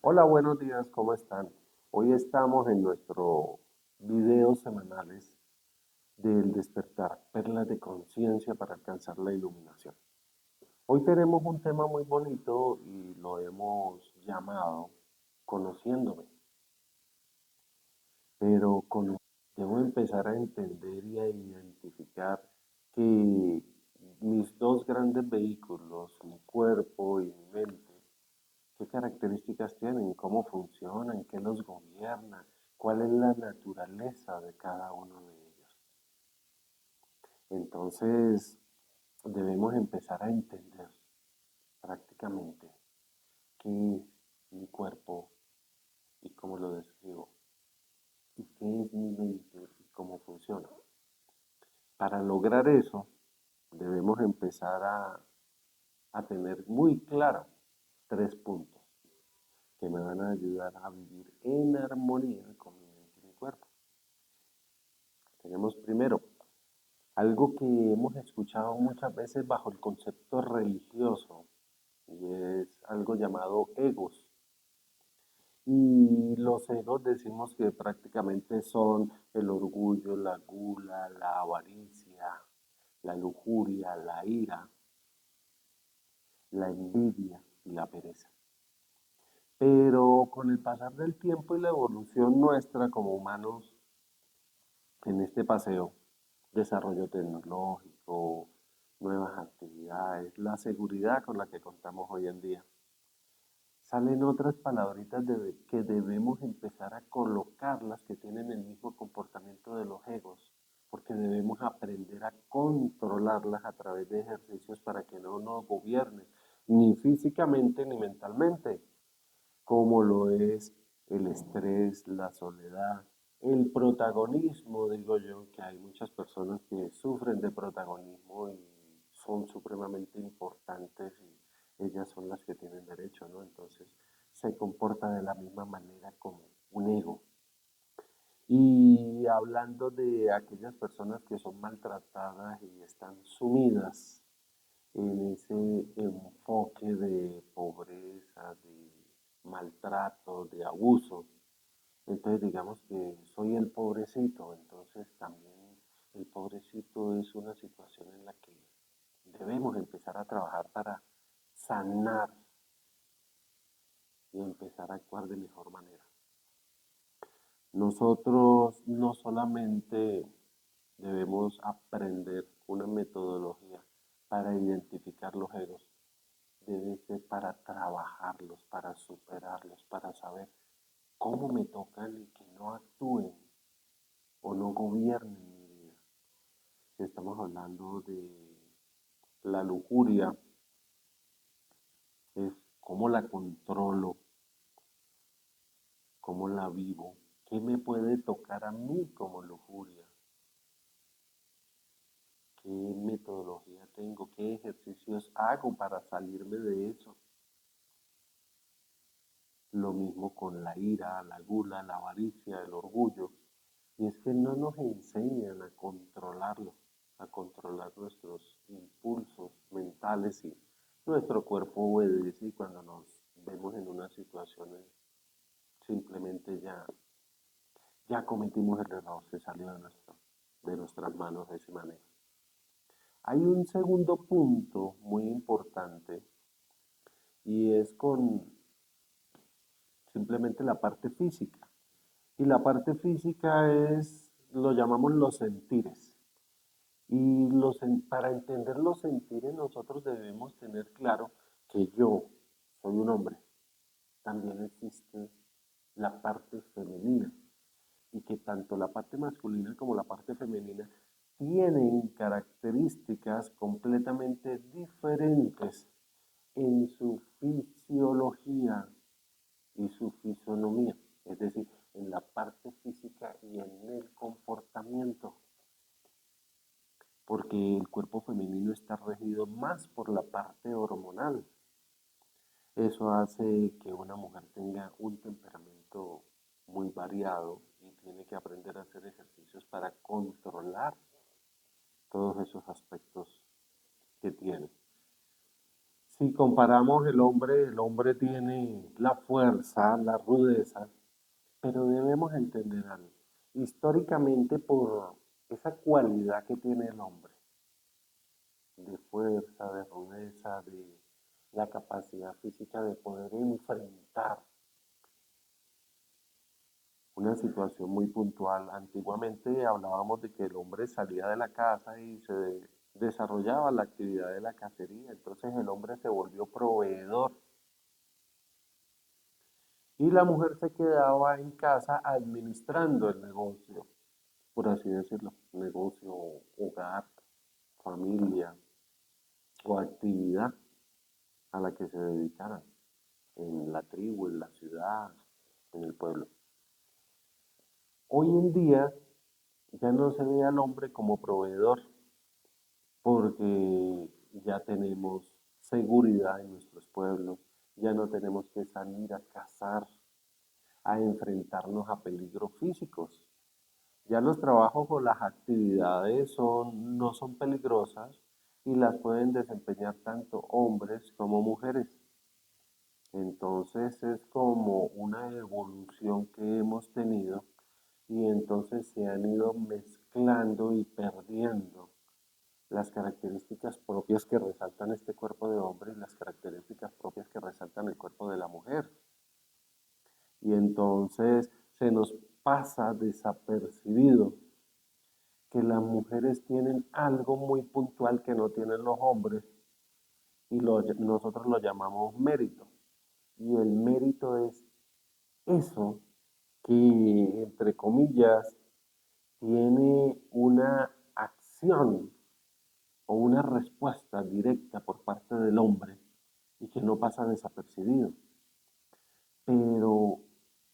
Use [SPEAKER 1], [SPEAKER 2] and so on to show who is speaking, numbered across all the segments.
[SPEAKER 1] Hola, buenos días, ¿cómo están? Hoy estamos en nuestro video semanales del despertar, perlas de conciencia para alcanzar la iluminación. Hoy tenemos un tema muy bonito y lo hemos llamado Conociéndome, pero debo empezar a entender y a identificar que mis dos grandes vehículos, mi cuerpo y mi mente, qué características tienen, cómo funcionan, qué los gobierna, cuál es la naturaleza de cada uno de ellos. Entonces, debemos empezar a entender prácticamente qué es mi cuerpo y cómo lo describo, y qué es mi mente y cómo funciona. Para lograr eso, debemos empezar a tener muy claro tres puntos que me van a ayudar a vivir en armonía con mi mente y mi cuerpo. Tenemos primero algo que hemos escuchado muchas veces bajo el concepto religioso y es algo llamado egos. Y los egos decimos que prácticamente son el orgullo, la gula, la avaricia, la lujuria, la ira, la envidia y la pereza. Pero con el pasar del tiempo y la evolución nuestra como humanos en este paseo, desarrollo tecnológico, nuevas actividades, la seguridad con la que contamos hoy en día, salen otras palabritas que debemos empezar a colocarlas que tienen el mismo comportamiento de los egos, porque debemos aprender a controlarlas a través de ejercicios para que no nos gobiernen, ni físicamente ni mentalmente, como lo es el estrés, la soledad, el protagonismo, digo yo, que hay muchas personas que sufren de protagonismo y son supremamente importantes y ellas son las que tienen derecho, ¿no? Entonces se comporta de la misma manera como un ego. Y hablando de aquellas personas que son maltratadas y están sumidas en ese enfoque de pobreza, de maltrato, de abuso. Entonces digamos que soy el pobrecito, entonces también el pobrecito es una situación en la que debemos empezar a trabajar para sanar y empezar a actuar de mejor manera. Nosotros no solamente debemos aprender una metodología para identificar los egos, debe ser para trabajarlos, para superarlos, para saber cómo me tocan y que no actúen o no gobiernen mi vida. Si estamos hablando de la lujuria, es cómo la controlo, cómo la vivo, qué me puede tocar a mí como lujuria, qué metodología tengo, qué ejercicios hago para salirme de eso. Lo mismo con la ira, la gula, la avaricia, el orgullo. Y es que no nos enseñan a controlar nuestros impulsos mentales y nuestro cuerpo obedece y cuando nos vemos en una situación simplemente ya cometimos el error, se salió de nuestras manos de esa manera. Hay un segundo punto muy importante y es con simplemente la parte física. Y la parte física lo llamamos los sentires. Y para entender los sentires nosotros debemos tener claro que yo soy un hombre. También existe la parte femenina y que tanto la parte masculina como la parte femenina tienen características completamente diferentes en su fisiología y su fisonomía, es decir, en la parte física y en el comportamiento, porque el cuerpo femenino está regido más por la parte hormonal. Eso hace que una mujer tenga un temperamento muy variado y tiene que aprender a hacer ejercicios para controlar todos esos aspectos que tiene. comparamos el hombre tiene la fuerza, la rudeza, pero debemos entender algo. Históricamente, por esa cualidad que tiene el hombre, de fuerza, de rudeza, de la capacidad física de poder enfrentar una situación muy puntual. Antiguamente hablábamos de que el hombre salía de la casa y se desarrollaba la actividad de la cacería, entonces el hombre se volvió proveedor y la mujer se quedaba en casa administrando el negocio, por así decirlo, negocio, hogar, familia o actividad a la que se dedicaran en la tribu, en la ciudad, en el pueblo. Hoy en día ya no se ve al hombre como proveedor porque ya tenemos seguridad en nuestros pueblos, ya no tenemos que salir a cazar, a enfrentarnos a peligros físicos. Ya los trabajos o las actividades no son peligrosas y las pueden desempeñar tanto hombres como mujeres. Entonces es como una evolución que hemos tenido y entonces se han ido mezclando y perdiendo las características propias que resaltan este cuerpo de hombre y las características propias que resaltan el cuerpo de la mujer. Y entonces se nos pasa desapercibido que las mujeres tienen algo muy puntual que no tienen los hombres y nosotros lo llamamos mérito. Y el mérito es eso que, entre comillas, tiene una acción o una respuesta directa por parte del hombre y que no pasa desapercibido. Pero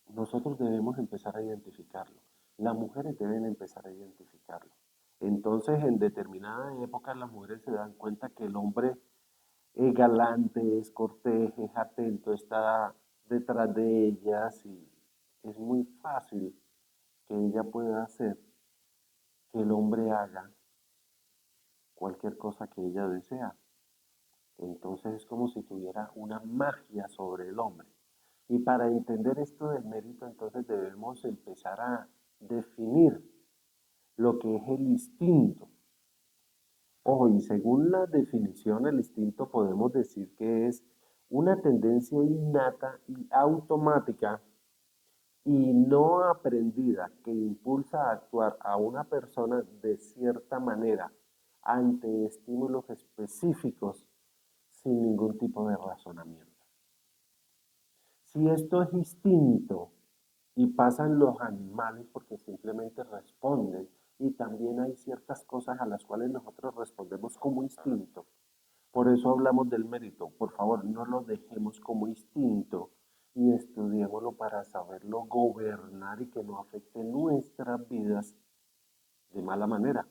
[SPEAKER 1] nosotros debemos empezar a identificarlo. Las mujeres deben empezar a identificarlo. Entonces, en determinada época, las mujeres se dan cuenta que el hombre es galante, es cortés, es atento, está detrás de ellas y es muy fácil que ella pueda hacer que el hombre haga cualquier cosa que ella desea. Entonces es como si tuviera una magia sobre el hombre. Y para entender esto del mérito, entonces debemos empezar a definir lo que es el instinto. Ojo, y según la definición, el instinto podemos decir que es una tendencia innata y automática y no aprendida que impulsa a actuar a una persona de cierta manera ante estímulos específicos sin ningún tipo de razonamiento. Si esto es instinto y pasan los animales porque simplemente responden y también hay ciertas cosas a las cuales nosotros respondemos como instinto, por eso hablamos del mérito. Por favor, no lo dejemos como instinto y estudiémoslo para saberlo gobernar y que no afecte nuestras vidas de mala manera.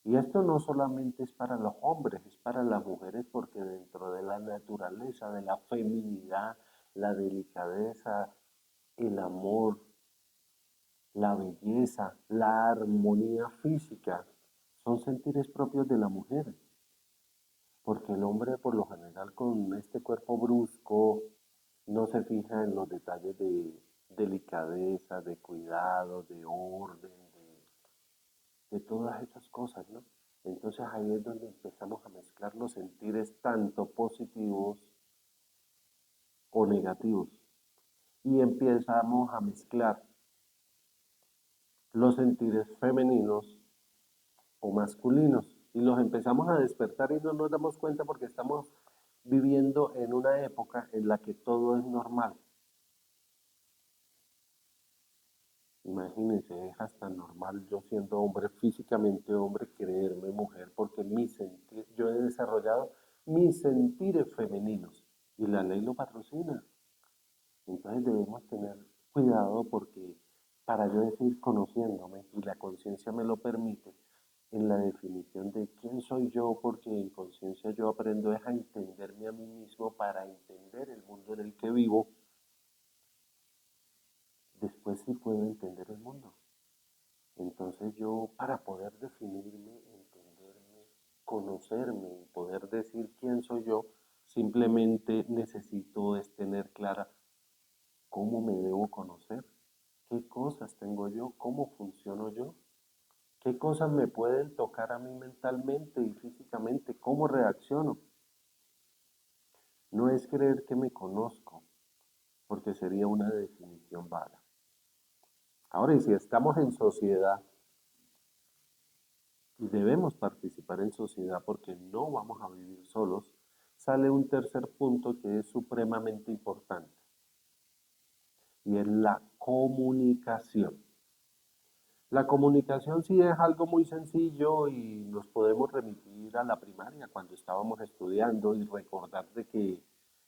[SPEAKER 1] Y esto no solamente es para los hombres, es para las mujeres porque dentro de la naturaleza, de la feminidad, la delicadeza, el amor, la belleza, la armonía física, son sentires propios de la mujer. Porque el hombre por lo general con este cuerpo brusco no se fija en los detalles de delicadeza, de cuidado, de orden, de todas esas cosas, ¿no? Entonces ahí es donde empezamos a mezclar los sentires tanto positivos o negativos. Y empezamos a mezclar los sentires femeninos o masculinos. Y los empezamos a despertar y no nos damos cuenta porque estamos viviendo en una época en la que todo es normal. Imagínense, es hasta normal yo siendo hombre, físicamente hombre, creerme mujer, porque yo he desarrollado mis sentires femeninos y la ley lo patrocina. Entonces debemos tener cuidado porque para yo decir conociéndome y la conciencia me lo permite, en la definición de quién soy yo, porque en conciencia yo aprendo es a entenderme a mí mismo para entender el mundo en el que vivo, después sí puedo entender el mundo. Entonces yo para poder definirme, entenderme, conocerme y poder decir quién soy yo, simplemente necesito es tener clara cómo me debo conocer, qué cosas tengo yo, cómo funciono yo, qué cosas me pueden tocar a mí mentalmente y físicamente, cómo reacciono. No es creer que me conozco, porque sería una definición vaga. Ahora, y si estamos en sociedad y debemos participar en sociedad porque no vamos a vivir solos, sale un tercer punto que es supremamente importante y es la comunicación. La comunicación sí es algo muy sencillo y nos podemos remitir a la primaria cuando estábamos estudiando y recordar de que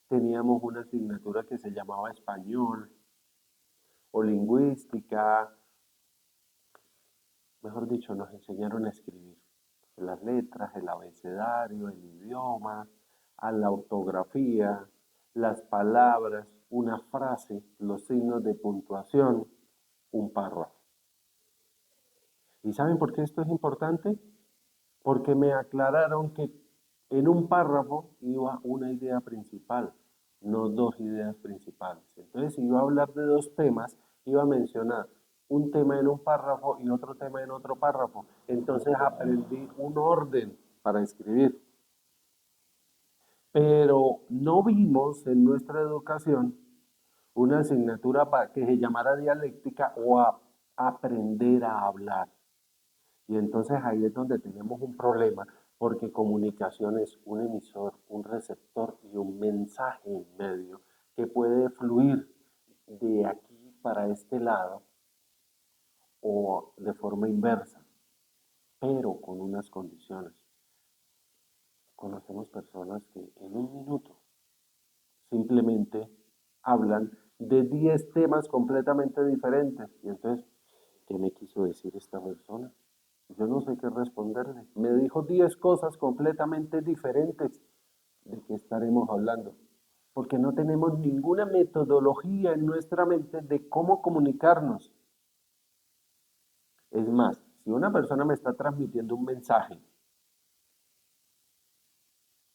[SPEAKER 1] teníamos una asignatura que se llamaba español o lingüística, mejor dicho, nos enseñaron a escribir las letras, el abecedario, el idioma, a la ortografía, las palabras, una frase, los signos de puntuación, un párrafo. ¿Y saben por qué esto es importante? Porque me aclararon que en un párrafo iba una idea principal, no dos ideas principales. Entonces, si iba a hablar de dos temas, iba a mencionar un tema en un párrafo y otro tema en otro párrafo. Entonces aprendí un orden para escribir. Pero no vimos en nuestra educación una asignatura que se llamara dialéctica o a aprender a hablar. Y entonces ahí es donde tenemos un problema, porque comunicación es un emisor, un receptor y un mensaje en medio que puede fluir de aquí para este lado o de forma inversa, pero con unas condiciones. Conocemos personas que en un minuto simplemente hablan de 10 temas completamente diferentes. Y entonces, ¿qué me quiso decir esta persona? Yo no sé qué responderle. Me dijo 10 cosas completamente diferentes de qué estaremos hablando. Porque no tenemos ninguna metodología en nuestra mente de cómo comunicarnos. Es más, si una persona me está transmitiendo un mensaje,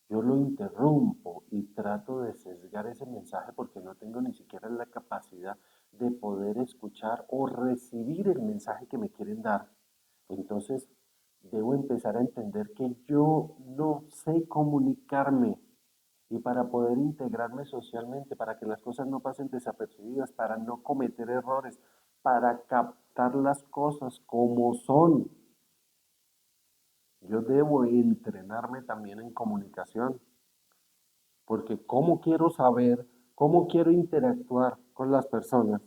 [SPEAKER 1] yo lo interrumpo y trato de sesgar ese mensaje porque no tengo ni siquiera la capacidad de poder escuchar o recibir el mensaje que me quieren dar. Entonces, debo empezar a entender que yo no sé comunicarme y para poder integrarme socialmente, para que las cosas no pasen desapercibidas, para no cometer errores, para captar las cosas como son. Yo debo entrenarme también en comunicación, porque ¿cómo quiero saber, cómo quiero interactuar con las personas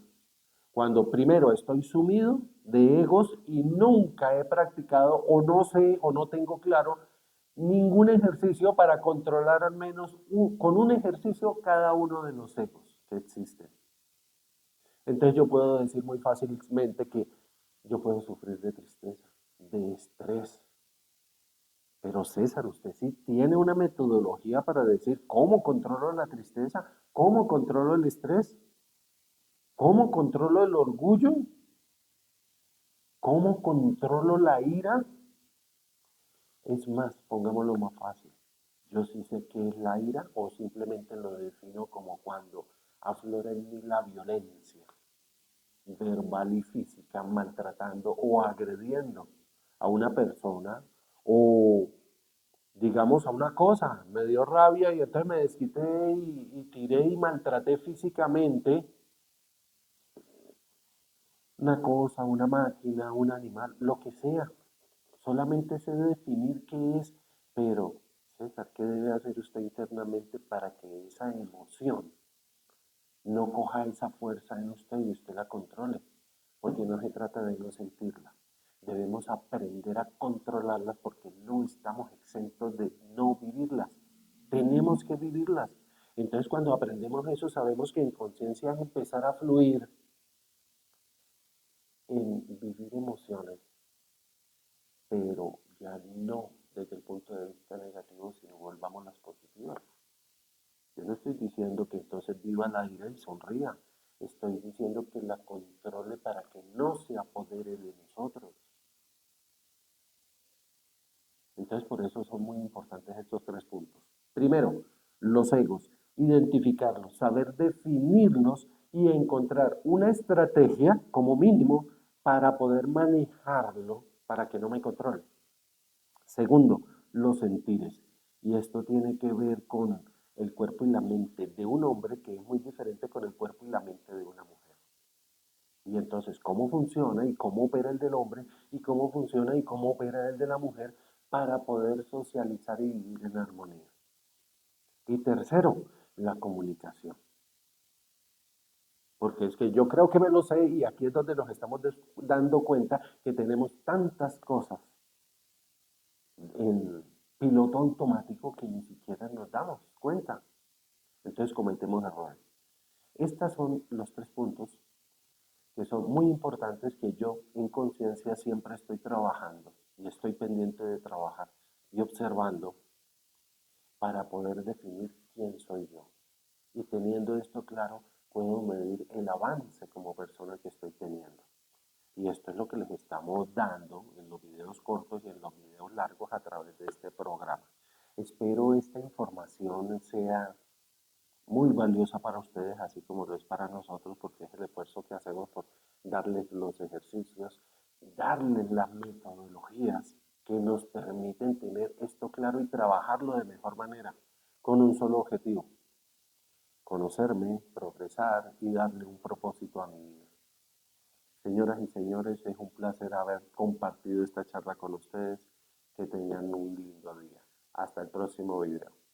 [SPEAKER 1] cuando primero estoy sumido de egos y nunca he practicado o no sé o no tengo claro ningún ejercicio para controlar al menos con un ejercicio cada uno de los egos que existen? Entonces yo puedo decir muy fácilmente que yo puedo sufrir de tristeza, de estrés. Pero César, usted sí tiene una metodología para decir cómo controlo la tristeza, cómo controlo el estrés, cómo controlo el orgullo, cómo controlo la ira. Es más, pongámoslo más fácil. Yo sí sé qué es la ira o simplemente lo defino como cuando aflora en mí la violencia verbal y física, maltratando o agrediendo a una persona o digamos a una cosa, me dio rabia y entonces me desquité y tiré y maltraté físicamente una cosa, una máquina, un animal, lo que sea. Solamente sé definir qué es, pero César, ¿qué debe hacer usted internamente para que esa emoción no coja esa fuerza en usted y usted la controle? Porque no se trata de no sentirla. Debemos aprender a controlarlas porque no estamos exentos de no vivirlas. Tenemos que vivirlas. Entonces cuando aprendemos eso sabemos que en conciencia es empezar a fluir en vivir emociones, pero ya no desde el punto de vista negativo, sino volvamos las positivas. Yo no estoy diciendo que entonces viva la ira y sonría. Estoy diciendo que la controle para que no se apodere de nosotros. Entonces por eso son muy importantes estos tres puntos. Primero, los egos, identificarlos, saber definirlos y encontrar una estrategia como mínimo para poder manejarlo para que no me controle. Segundo, los sentires. Y esto tiene que ver con el cuerpo y la mente de un hombre que es muy diferente con el cuerpo y la mente de una mujer. Y entonces, ¿cómo funciona y cómo opera el del hombre y cómo funciona y cómo opera el de la mujer para poder socializar y vivir en armonía? Y tercero, la comunicación. Porque es que yo creo que me lo sé y aquí es donde nos estamos dando cuenta que tenemos tantas cosas en piloto automático que ni siquiera nos damos cuenta. Entonces cometemos errores. Estos son los 3 puntos que son muy importantes que yo en conciencia siempre estoy trabajando y estoy pendiente de trabajar y observando para poder definir quién soy yo. Y teniendo esto claro, puedo medir el avance como persona que estoy teniendo. Y esto es lo que les estamos dando en los videos cortos y en los videos largos a través de este programa. Espero esta información sea muy valiosa para ustedes, así como lo es para nosotros, porque es el esfuerzo que hacemos por darles los ejercicios, darles las metodologías que nos permiten tener esto claro y trabajarlo de mejor manera, con un solo objetivo: conocerme, progresar y darle un propósito a mi vida. Señoras y señores, es un placer haber compartido esta charla con ustedes. Que tengan un lindo día. Hasta el próximo video.